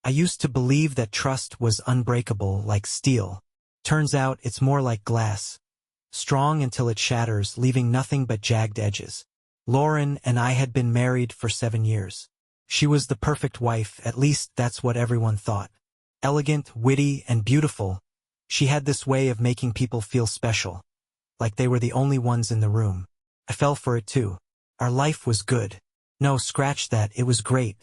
I used to believe that trust was unbreakable like steel. Turns out it's more like glass. Strong until it shatters, leaving nothing but jagged edges. Lauren and I had been married for 7 years. She was the perfect wife, at least that's what everyone thought. Elegant, witty, and beautiful, she had this way of making people feel special, like they were the only ones in the room. I fell for it too. Our life was good. No, scratch that, it was great.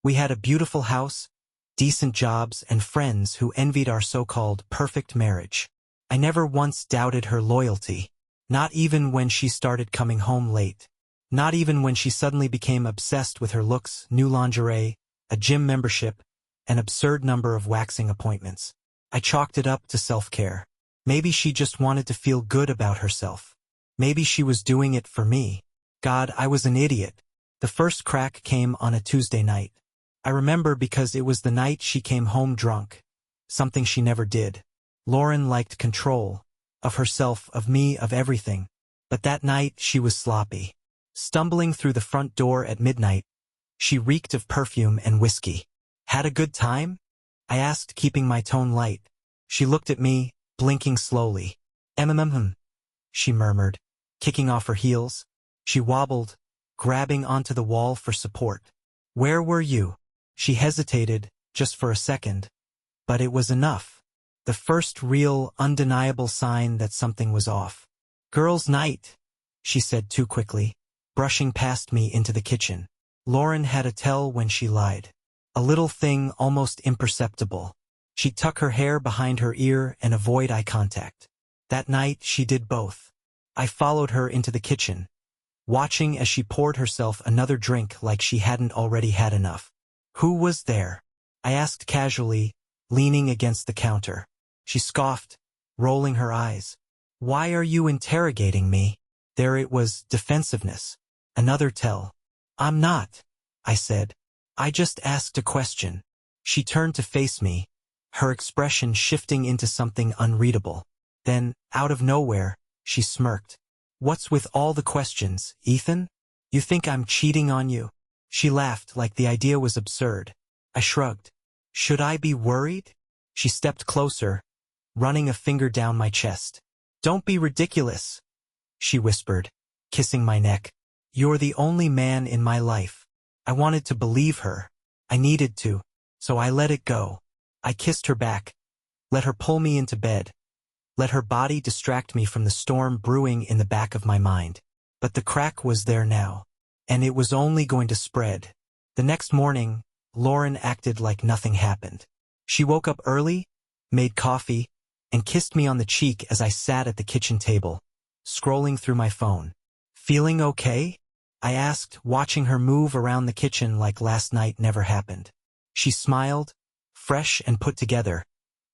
We had a beautiful house, decent jobs, and friends who envied our so-called perfect marriage. I never once doubted her loyalty. Not even when she started coming home late. Not even when she suddenly became obsessed with her looks, new lingerie, a gym membership, an absurd number of waxing appointments. I chalked it up to self-care. Maybe she just wanted to feel good about herself. Maybe she was doing it for me. God, I was an idiot. The first crack came on a Tuesday night. I remember because it was the night she came home drunk. Something she never did. Lauren liked control. Of herself, of me, of everything. But that night she was sloppy. Stumbling through the front door at midnight, she reeked of perfume and whiskey. Had a good time? I asked, keeping my tone light. She looked at me, blinking slowly. She murmured, kicking off her heels. She wobbled, grabbing onto the wall for support. Where were you? She hesitated, just for a second. But it was enough. The first real, undeniable sign that something was off. Girls' night, she said too quickly, brushing past me into the kitchen. Lauren had a tell when she lied. A little thing almost imperceptible. She'd tuck her hair behind her ear and avoid eye contact. That night she did both. I followed her into the kitchen, watching as she poured herself another drink like she hadn't already had enough. Who was there? I asked casually, leaning against the counter. She scoffed, rolling her eyes. Why are you interrogating me? There it was, defensiveness. Another tell. I'm not, I said. I just asked a question. She turned to face me, her expression shifting into something unreadable. Then, out of nowhere, she smirked. What's with all the questions, Ethan? You think I'm cheating on you? She laughed like the idea was absurd. I shrugged. Should I be worried? She stepped closer, running a finger down my chest. Don't be ridiculous, she whispered, kissing my neck. You're the only man in my life. I wanted to believe her. I needed to, so I let it go. I kissed her back, let her pull me into bed, let her body distract me from the storm brewing in the back of my mind. But the crack was there now, and it was only going to spread. The next morning, Lauren acted like nothing happened. She woke up early, made coffee, and kissed me on the cheek as I sat at the kitchen table, scrolling through my phone. Feeling okay? I asked, watching her move around the kitchen like last night never happened. She smiled, fresh and put together.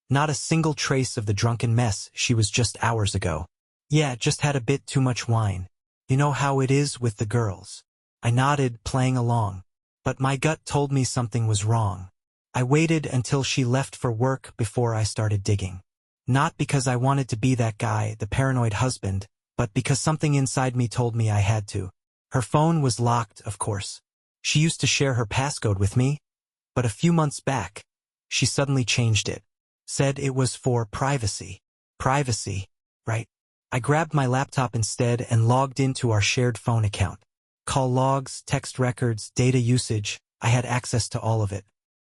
Not a single trace of the drunken mess she was just hours ago. Yeah, just had a bit too much wine. You know how it is with the girls. I nodded, playing along. But my gut told me something was wrong. I waited until she left for work before I started digging. Not because I wanted to be that guy, the paranoid husband, but because something inside me told me I had to. Her phone was locked, of course. She used to share her passcode with me, but a few months back, she suddenly changed it. Said it was for privacy. Privacy, right? I grabbed my laptop instead and logged into our shared phone account. Call logs, text records, data usage, I had access to all of it.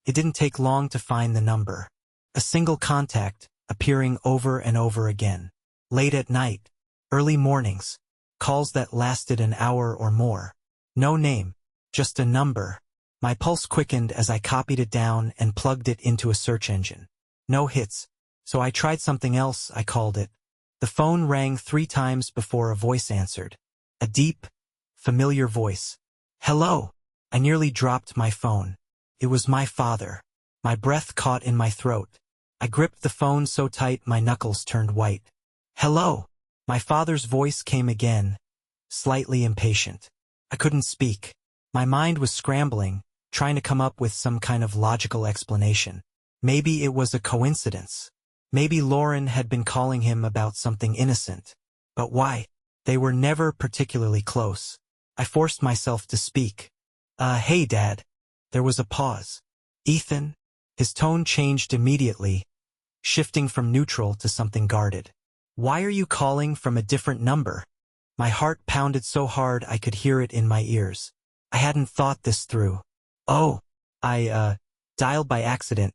It didn't take long to find the number. A single contact, appearing over and over again. Late at night, early mornings, calls that lasted an hour or more. No name, just a number. My pulse quickened as I copied it down and plugged it into a search engine. No hits, so I tried something else. I called it. The phone rang 3 times before a voice answered. A deep, familiar voice. Hello. I nearly dropped my phone. It was my father. My breath caught in my throat. I gripped the phone so tight my knuckles turned white. Hello. My father's voice came again, slightly impatient. I couldn't speak. My mind was scrambling, trying to come up with some kind of logical explanation. Maybe it was a coincidence. Maybe Lauren had been calling him about something innocent. But why? They were never particularly close. I forced myself to speak. Hey, Dad. There was a pause. Ethan? His tone changed immediately, shifting from neutral to something guarded. "Why are you calling from a different number?" My heart pounded so hard I could hear it in my ears. I hadn't thought this through. "Oh, I dialed by accident.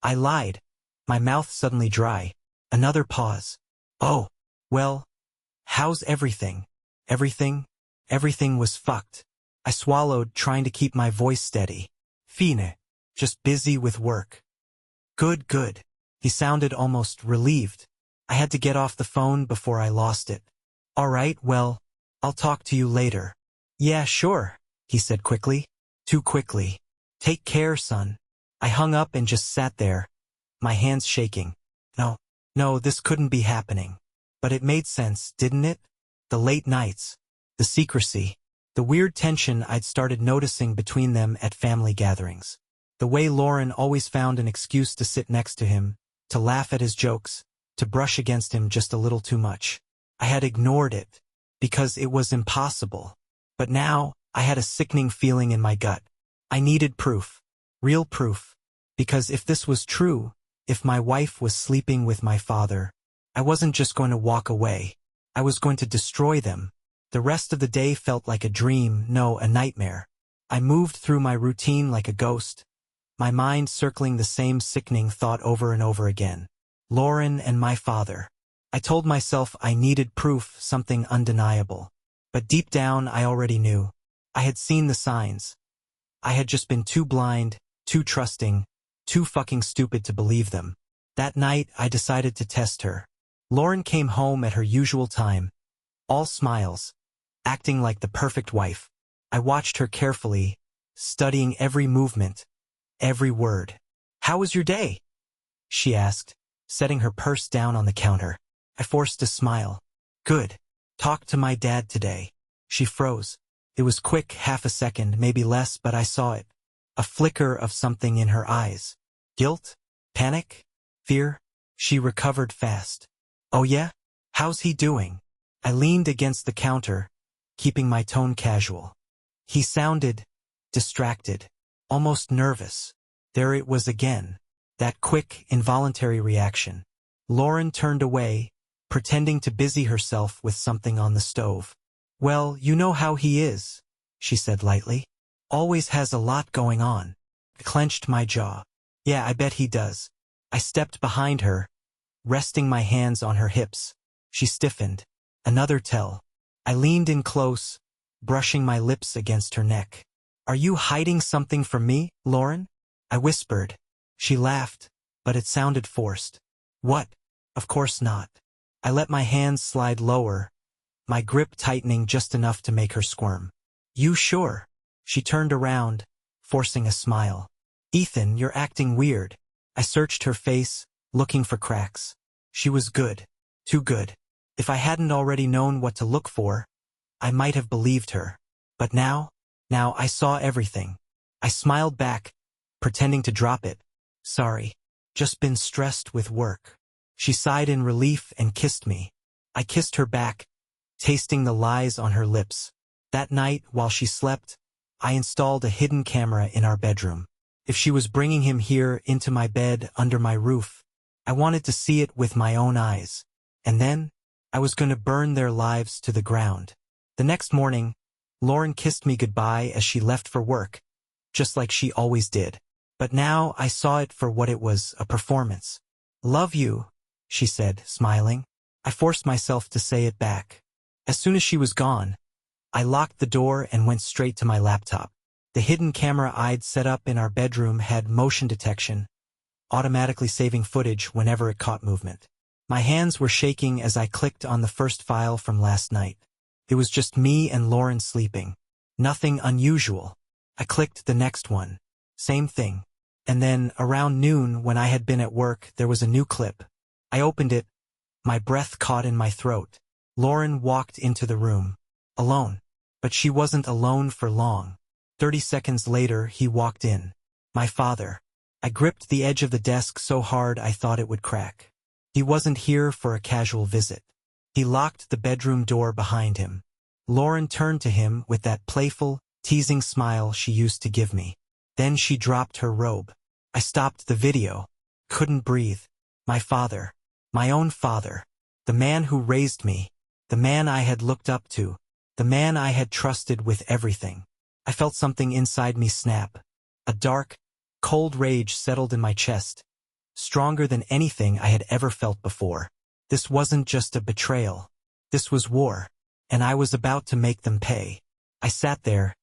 I lied." My mouth suddenly dry. Another pause. "Oh, well, how's everything?" Everything? Everything was fucked. I swallowed, trying to keep my voice steady. "Fine. Just busy with work." "Good, good." He sounded almost relieved. I had to get off the phone before I lost it. "All right, well, I'll talk to you later." "Yeah, sure," he said quickly. Too quickly. "Take care, son." I hung up and just sat there, my hands shaking. No, this couldn't be happening. But it made sense, didn't it? The late nights, the secrecy, the weird tension I'd started noticing between them at family gatherings. The way Lauren always found an excuse to sit next to him, to laugh at his jokes, to brush against him just a little too much. I had ignored it, because it was impossible. But now, I had a sickening feeling in my gut. I needed proof. Real proof. Because if this was true, if my wife was sleeping with my father, I wasn't just going to walk away. I was going to destroy them. The rest of the day felt like a dream, no, a nightmare. I moved through my routine like a ghost, my mind circling the same sickening thought over and over again. Lauren and my father. I told myself I needed proof, something undeniable. But deep down I already knew. I had seen the signs. I had just been too blind, too trusting, too fucking stupid to believe them. That night I decided to test her. Lauren came home at her usual time, all smiles, acting like the perfect wife. I watched her carefully, studying every movement, every word. "How was your day?" she asked, setting her purse down on the counter. I forced a smile. "Good. Talked to my dad today." She froze. It was quick, half a second, maybe less, but I saw it. A flicker of something in her eyes. Guilt? Panic? Fear? She recovered fast. "Oh yeah? How's he doing?" I leaned against the counter, keeping my tone casual. He sounded distracted, almost nervous. There it was again. That quick, involuntary reaction. Lauren turned away, pretending to busy herself with something on the stove. "Well, you know how he is," she said lightly. "Always has a lot going on." I clenched my jaw. "Yeah, I bet he does." I stepped behind her, resting my hands on her hips. She stiffened. Another tell. I leaned in close, brushing my lips against her neck. "Are you hiding something from me, Lauren?" I whispered. She laughed, but it sounded forced. "What? Of course not." I let my hands slide lower, my grip tightening just enough to make her squirm. "You sure?" She turned around, forcing a smile. "Ethan, you're acting weird." I searched her face, looking for cracks. She was good. Too good. If I hadn't already known what to look for, I might have believed her. But now I saw everything. I smiled back, pretending to drop it. "Sorry. Just been stressed with work." She sighed in relief and kissed me. I kissed her back, tasting the lies on her lips. That night, while she slept, I installed a hidden camera in our bedroom. If she was bringing him here into my bed under my roof, I wanted to see it with my own eyes. And then, I was going to burn their lives to the ground. The next morning, Lauren kissed me goodbye as she left for work, just like she always did. But now I saw it for what it was, a performance. "Love you," she said, smiling. I forced myself to say it back. As soon as she was gone, I locked the door and went straight to my laptop. The hidden camera I'd set up in our bedroom had motion detection, automatically saving footage whenever it caught movement. My hands were shaking as I clicked on the first file from last night. It was just me and Lauren sleeping. Nothing unusual. I clicked the next one. Same thing. And then, around noon, when I had been at work, there was a new clip. I opened it. My breath caught in my throat. Lauren walked into the room. Alone. But she wasn't alone for long. 30 seconds later, he walked in. My father. I gripped the edge of the desk so hard I thought it would crack. He wasn't here for a casual visit. He locked the bedroom door behind him. Lauren turned to him with that playful, teasing smile she used to give me. Then she dropped her robe. I stopped the video. Couldn't breathe. My father. My own father. The man who raised me. The man I had looked up to. The man I had trusted with everything. I felt something inside me snap. A dark, cold rage settled in my chest. Stronger than anything I had ever felt before. This wasn't just a betrayal. This was war. And I was about to make them pay. I sat there,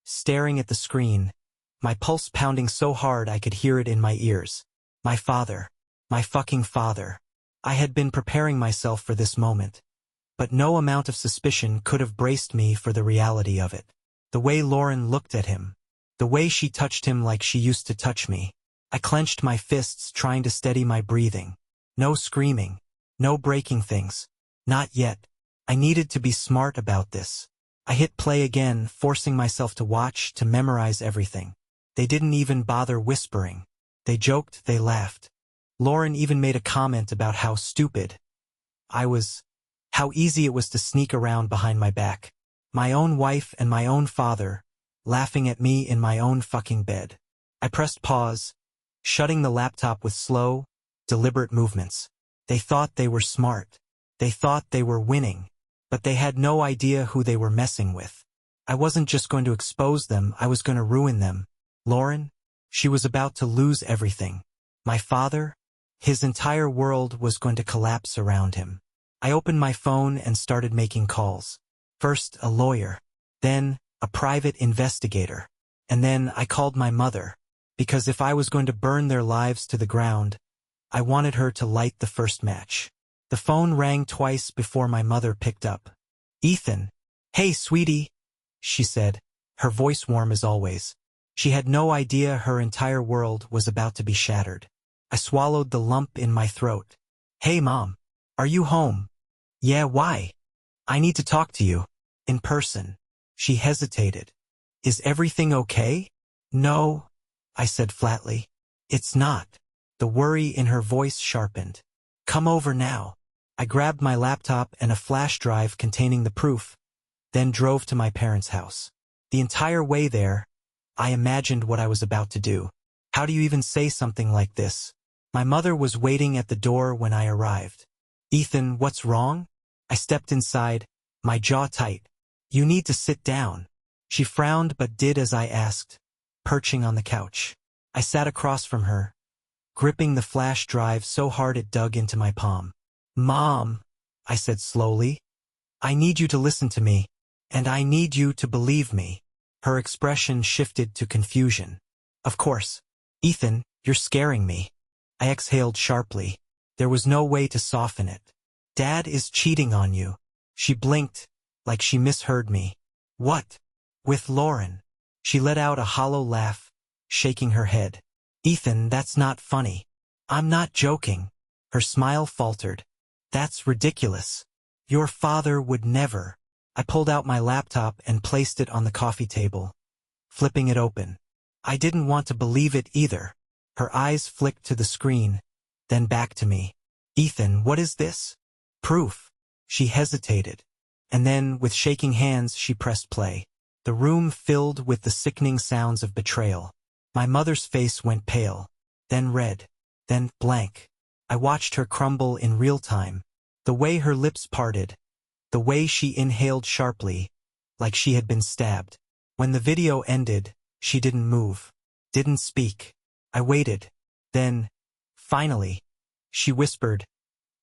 staring at the screen, my pulse pounding so hard I could hear it in my ears. My father. My fucking father. I had been preparing myself for this moment. But no amount of suspicion could have braced me for the reality of it. The way Lauren looked at him. The way she touched him like she used to touch me. I clenched my fists trying to steady my breathing. No screaming. No breaking things. Not yet. I needed to be smart about this. I hit play again, forcing myself to watch, to memorize everything. They didn't even bother whispering. They joked, they laughed. Lauren even made a comment about how stupid I was, how easy it was to sneak around behind my back. My own wife and my own father, laughing at me in my own fucking bed. I pressed pause, shutting the laptop with slow, deliberate movements. They thought they were smart. They thought they were winning. But they had no idea who they were messing with. I wasn't just going to expose them, I was going to ruin them. Lauren? She was about to lose everything. My father? His entire world was going to collapse around him. I opened my phone and started making calls. First, a lawyer. Then, a private investigator. And then I called my mother. Because if I was going to burn their lives to the ground, I wanted her to light the first match. The phone rang twice before my mother picked up. Ethan. Hey, sweetie, she said, her voice warm as always. She had no idea her entire world was about to be shattered. I swallowed the lump in my throat. Hey, Mom. Are you home? Yeah, why? I need to talk to you. In person. She hesitated. Is everything okay? No, I said flatly. It's not. The worry in her voice sharpened. Come over now. I grabbed my laptop and a flash drive containing the proof, then drove to my parents' house. The entire way there, I imagined what I was about to do. How do you even say something like this? My mother was waiting at the door when I arrived. Ethan, what's wrong? I stepped inside, my jaw tight. You need to sit down. She frowned but did as I asked, perching on the couch. I sat across from her, gripping the flash drive so hard it dug into my palm. Mom, I said slowly, I need you to listen to me, and I need you to believe me. Her expression shifted to confusion. Of course. Ethan, you're scaring me. I exhaled sharply. There was no way to soften it. Dad is cheating on you. She blinked, like she misheard me. What? With Lauren. She let out a hollow laugh, shaking her head. Ethan, that's not funny. I'm not joking. Her smile faltered. That's ridiculous. Your father would never. I pulled out my laptop and placed it on the coffee table, flipping it open. I didn't want to believe it either. Her eyes flicked to the screen, then back to me. Ethan, what is this? Proof. She hesitated. And then, with shaking hands, she pressed play. The room filled with the sickening sounds of betrayal. My mother's face went pale, then red, then blank. I watched her crumble in real time. The way her lips parted. The way she inhaled sharply, like she had been stabbed. When the video ended, she didn't move, didn't speak. I waited. Then, finally, she whispered,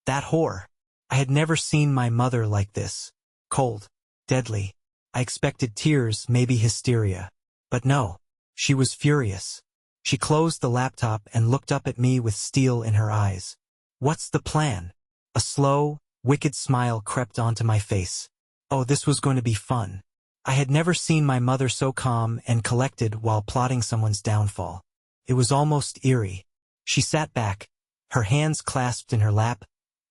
That whore. I had never seen my mother like this. Cold. Deadly. I expected tears, maybe hysteria. But no. She was furious. She closed the laptop and looked up at me with steel in her eyes. What's the plan? A slow, wicked smile crept onto my face. Oh, this was going to be fun. I had never seen my mother so calm and collected while plotting someone's downfall. It was almost eerie. She sat back, her hands clasped in her lap,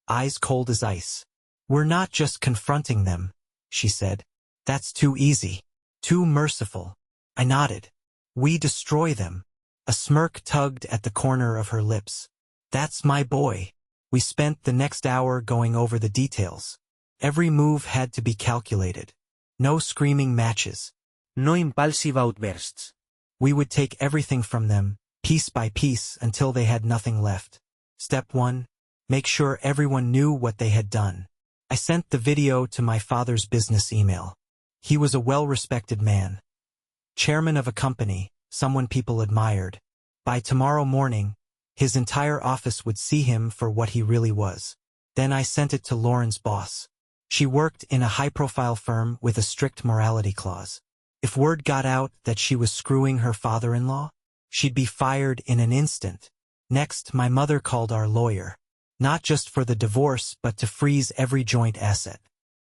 eyes cold as ice. We're not just confronting them, she said. That's too easy. Too merciful. I nodded. We destroy them. A smirk tugged at the corner of her lips. That's my boy. We spent the next hour going over the details. Every move had to be calculated. No screaming matches. No impulsive outbursts. We would take everything from them, piece by piece until they had nothing left. Step 1. Make sure everyone knew what they had done. I sent the video to my father's business email. He was a well-respected man. Chairman of a company, someone people admired. By tomorrow morning, his entire office would see him for what he really was. Then I sent it to Lauren's boss. She worked in a high-profile firm with a strict morality clause. If word got out that she was screwing her father-in-law, she'd be fired in an instant. Next, my mother called our lawyer. Not just for the divorce, but to freeze every joint asset.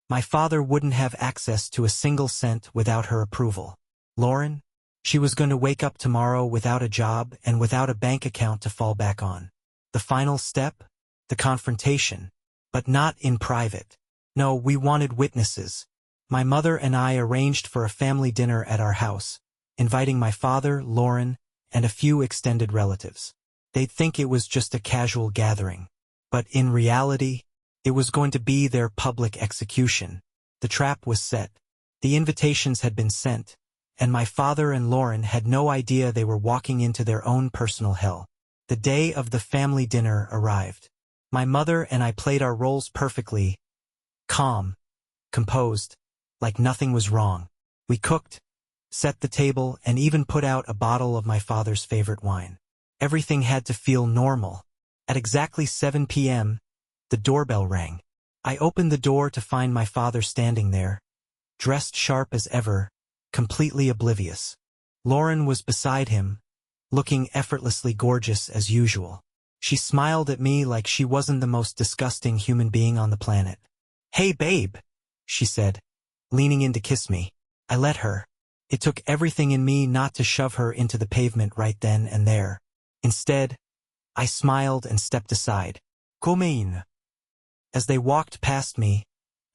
My father wouldn't have access to a single cent without her approval. Lauren? She was going to wake up tomorrow without a job and without a bank account to fall back on. The final step? The confrontation. But not in private. No, we wanted witnesses. My mother and I arranged for a family dinner at our house, inviting my father, Lauren, and a few extended relatives. They'd think it was just a casual gathering. But in reality, it was going to be their public execution. The trap was set. The invitations had been sent, and my father and Lauren had no idea they were walking into their own personal hell. The day of the family dinner arrived. My mother and I played our roles perfectly, calm, composed, like nothing was wrong. We cooked, set the table, and even put out a bottle of my father's favorite wine. Everything had to feel normal. At exactly 7 p.m., the doorbell rang. I opened the door to find my father standing there, dressed sharp as ever, completely oblivious. Lauren was beside him, looking effortlessly gorgeous as usual. She smiled at me like she wasn't the most disgusting human being on the planet. "Hey, babe," she said, leaning in to kiss me. I let her. It took everything in me not to shove her into the pavement right then and there. Instead, I smiled and stepped aside. "Come." As they walked past me,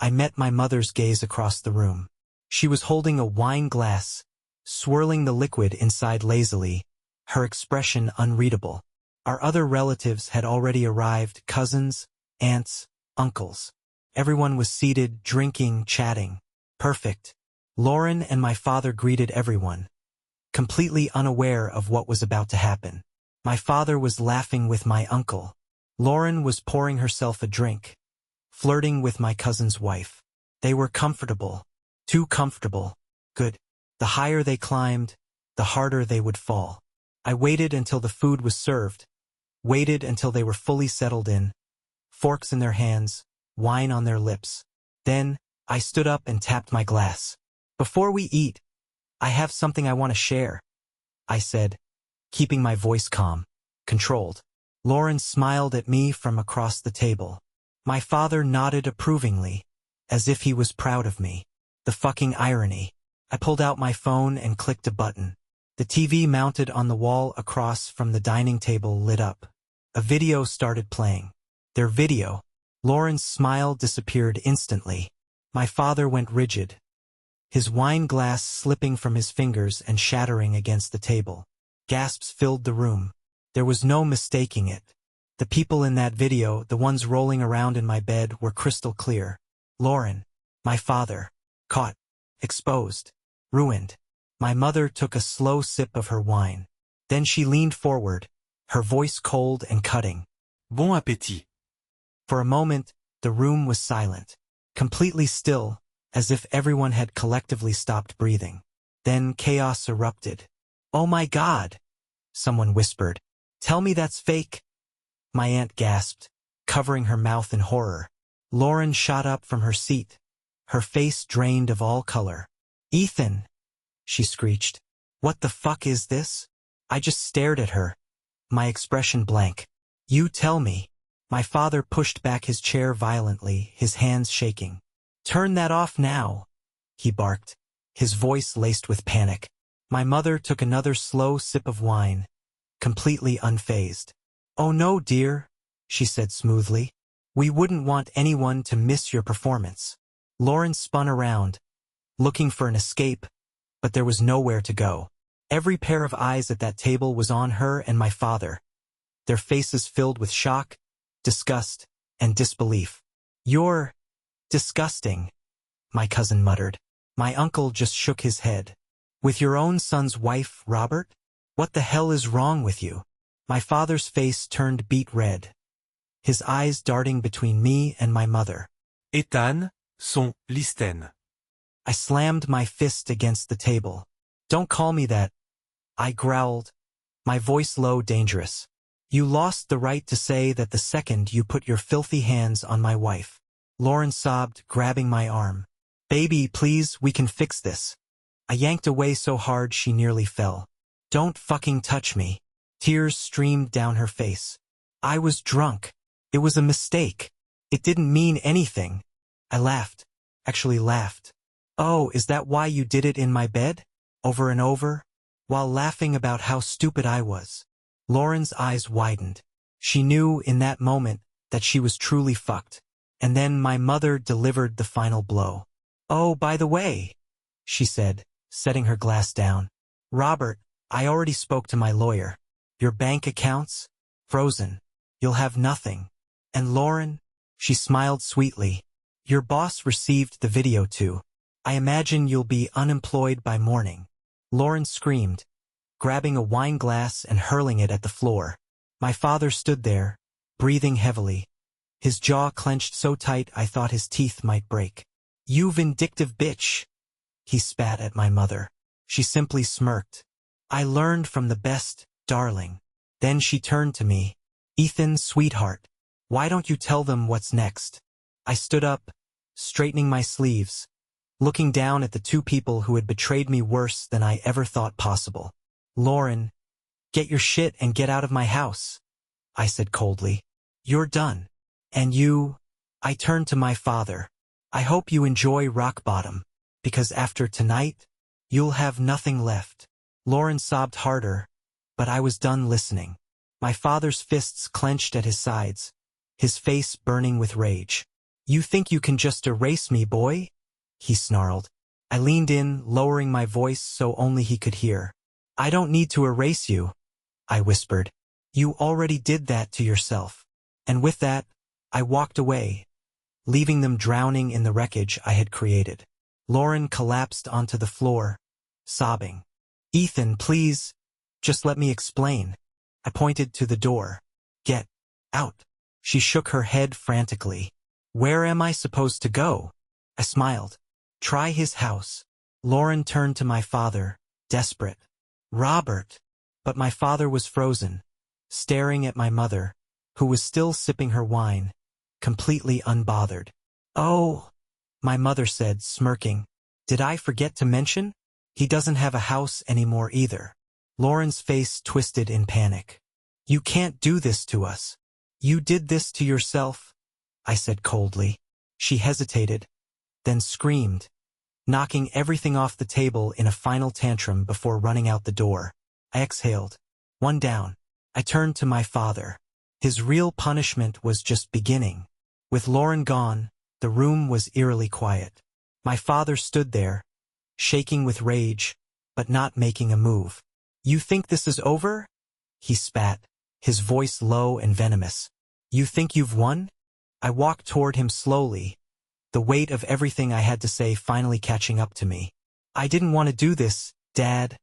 I met my mother's gaze across the room. She was holding a wine glass, swirling the liquid inside lazily, her expression unreadable. Our other relatives had already arrived, cousins, aunts, uncles. Everyone was seated, drinking, chatting. Perfect. Lauren and my father greeted everyone, completely unaware of what was about to happen. My father was laughing with my uncle. Lauren was pouring herself a drink, flirting with my cousin's wife. They were comfortable. Too comfortable. Good. The higher they climbed, the harder they would fall. I waited until the food was served, waited until they were fully settled in, forks in their hands, wine on their lips. Then, I stood up and tapped my glass. "Before we eat, I have something I want to share," I said, keeping my voice calm, controlled. Lauren smiled at me from across the table. My father nodded approvingly, as if he was proud of me. The fucking irony. I pulled out my phone and clicked a button. The TV mounted on the wall across from the dining table lit up. A video started playing. Their video. Lauren's smile disappeared instantly. My father went rigid, his wine glass slipping from his fingers and shattering against the table. Gasps filled the room. There was no mistaking it. The people in that video, the ones rolling around in my bed, were crystal clear. Lauren, my father, caught, exposed, ruined. My mother took a slow sip of her wine. Then she leaned forward, her voice cold and cutting. "Bon appétit." For a moment, the room was silent, completely still, as if everyone had collectively stopped breathing. Then chaos erupted. "Oh my God!" someone whispered. "Tell me that's fake." My aunt gasped, covering her mouth in horror. Lauren shot up from her seat, her face drained of all color. "Ethan!" she screeched. "What the fuck is this?" I just stared at her, my expression blank. "You tell me." My father pushed back his chair violently, his hands shaking. "Turn that off now," he barked, his voice laced with panic. My mother took another slow sip of wine, completely unfazed. "Oh no, dear," she said smoothly. "We wouldn't want anyone to miss your performance." Lauren spun around, looking for an escape, but there was nowhere to go. Every pair of eyes at that table was on her and my father, their faces filled with shock, disgust, and disbelief. "You're disgusting," my cousin muttered. My uncle just shook his head. "With your own son's wife, Robert?" What the hell is wrong with you? My father's face turned beet red, his eyes darting between me and my mother. Ethan, son lystène. I slammed my fist against the table. Don't call me that, I growled, my voice low, dangerous. You lost the right to say that the second you put your filthy hands on my wife. Lauren sobbed, grabbing my arm. Baby, please, we can fix this. I yanked away so hard she nearly fell. Don't fucking touch me. Tears streamed down her face. I was drunk. It was a mistake. It didn't mean anything. I laughed. Actually laughed. Oh, is that why you did it in my bed? Over and over? While laughing about how stupid I was. Lauren's eyes widened. She knew in that moment that she was truly fucked. And then my mother delivered the final blow. Oh, by the way, she said, setting her glass down. Robert, I already spoke to my lawyer. Your bank accounts? Frozen. You'll have nothing. And Lauren? She smiled sweetly. Your boss received the video too. I imagine you'll be unemployed by morning. Lauren screamed, grabbing a wine glass and hurling it at the floor. My father stood there, breathing heavily. His jaw clenched so tight I thought his teeth might break. You vindictive bitch! He spat at my mother. She simply smirked. I learned from the best, darling. Then she turned to me. Ethan, sweetheart, why don't you tell them what's next? I stood up, straightening my sleeves, looking down at the two people who had betrayed me worse than I ever thought possible. Lauren, get your shit and get out of my house, I said coldly. You're done. And you? I turned to my father. I hope you enjoy rock bottom, because after tonight, you'll have nothing left. Lauren sobbed harder, but I was done listening. My father's fists clenched at his sides, his face burning with rage. You think you can just erase me, boy? He snarled. I leaned in, lowering my voice so only he could hear. I don't need to erase you, I whispered. You already did that to yourself. And with that, I walked away, leaving them drowning in the wreckage I had created. Lauren collapsed onto the floor, sobbing. Ethan, please, just let me explain. I pointed to the door. Get out. She shook her head frantically. Where am I supposed to go? I smiled. Try his house. Lauren turned to my father, desperate. Robert. But my father was frozen, staring at my mother, who was still sipping her wine, completely unbothered. Oh, my mother said, smirking. Did I forget to mention? He doesn't have a house anymore either. Lauren's face twisted in panic. You can't do this to us. You did this to yourself, I said coldly. She hesitated, then screamed, knocking everything off the table in a final tantrum before running out the door. I exhaled. One down. I turned to my father. His real punishment was just beginning. With Lauren gone, the room was eerily quiet. My father stood there, shaking with rage, but not making a move. You think this is over? He spat, his voice low and venomous. You think you've won? I walked toward him slowly, the weight of everything I had to say finally catching up to me. I didn't want to do this, Dad,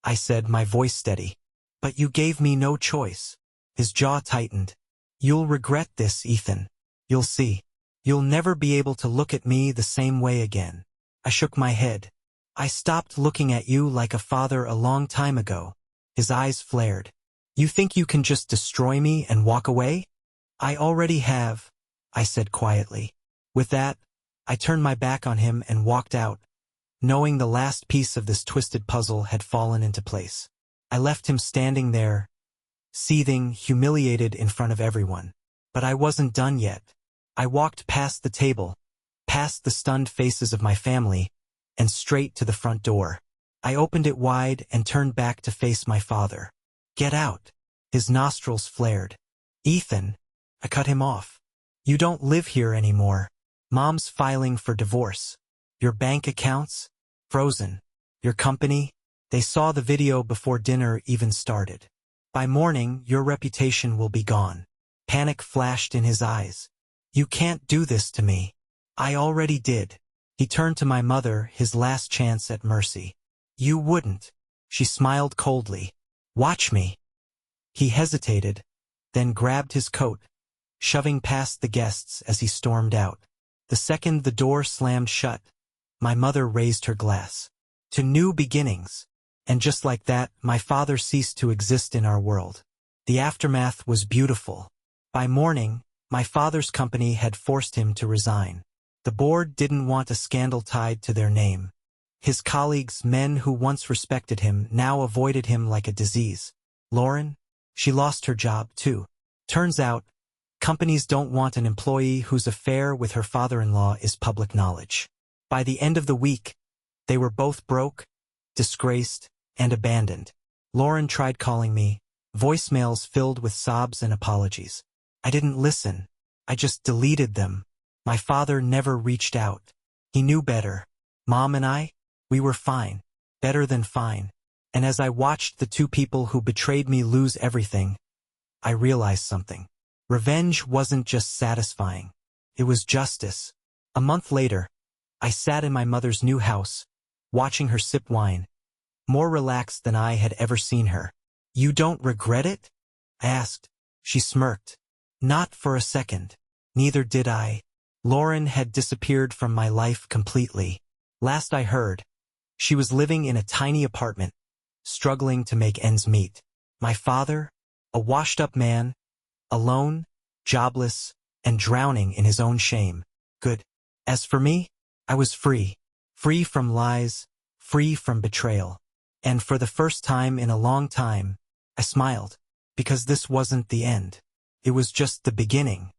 I said, my voice steady. But you gave me no choice. His jaw tightened. You'll regret this, Ethan. You'll see. You'll never be able to look at me the same way again. I shook my head. I stopped looking at you like a father a long time ago. His eyes flared. You think you can just destroy me and walk away? I already have, I said quietly. With that, I turned my back on him and walked out, knowing the last piece of this twisted puzzle had fallen into place. I left him standing there, seething, humiliated in front of everyone. But I wasn't done yet. I walked past the table, past the stunned faces of my family, and straight to the front door. I opened it wide and turned back to face my father. Get out. His nostrils flared. Ethan. I cut him off. You don't live here anymore. Mom's filing for divorce. Your bank accounts? Frozen. Your company? They saw the video before dinner even started. By morning, your reputation will be gone. Panic flashed in his eyes. You can't do this to me. I already did. He turned to my mother, his last chance at mercy. You wouldn't. She smiled coldly. Watch me. He hesitated, then grabbed his coat, shoving past the guests as he stormed out. The second the door slammed shut, my mother raised her glass. To new beginnings. And just like that, my father ceased to exist in our world. The aftermath was beautiful. By morning, my father's company had forced him to resign. The board didn't want a scandal tied to their name. His colleagues, men who once respected him, now avoided him like a disease. Lauren? She lost her job, too. Turns out, companies don't want an employee whose affair with her father-in-law is public knowledge. By the end of the week, they were both broke, disgraced, and abandoned. Lauren tried calling me, voicemails filled with sobs and apologies. I didn't listen. I just deleted them. My father never reached out. He knew better. Mom and I, we were fine. Better than fine. And as I watched the two people who betrayed me lose everything, I realized something. Revenge wasn't just satisfying. It was justice. A month later, I sat in my mother's new house, watching her sip wine, more relaxed than I had ever seen her. You don't regret it? I asked. She smirked. Not for a second. Neither did I. Lauren had disappeared from my life completely. Last I heard, she was living in a tiny apartment, struggling to make ends meet. My father, a washed-up man, alone, jobless, and drowning in his own shame. Good. As for me, I was free. Free from lies, free from betrayal. And for the first time in a long time, I smiled. Because this wasn't the end. It was just the beginning.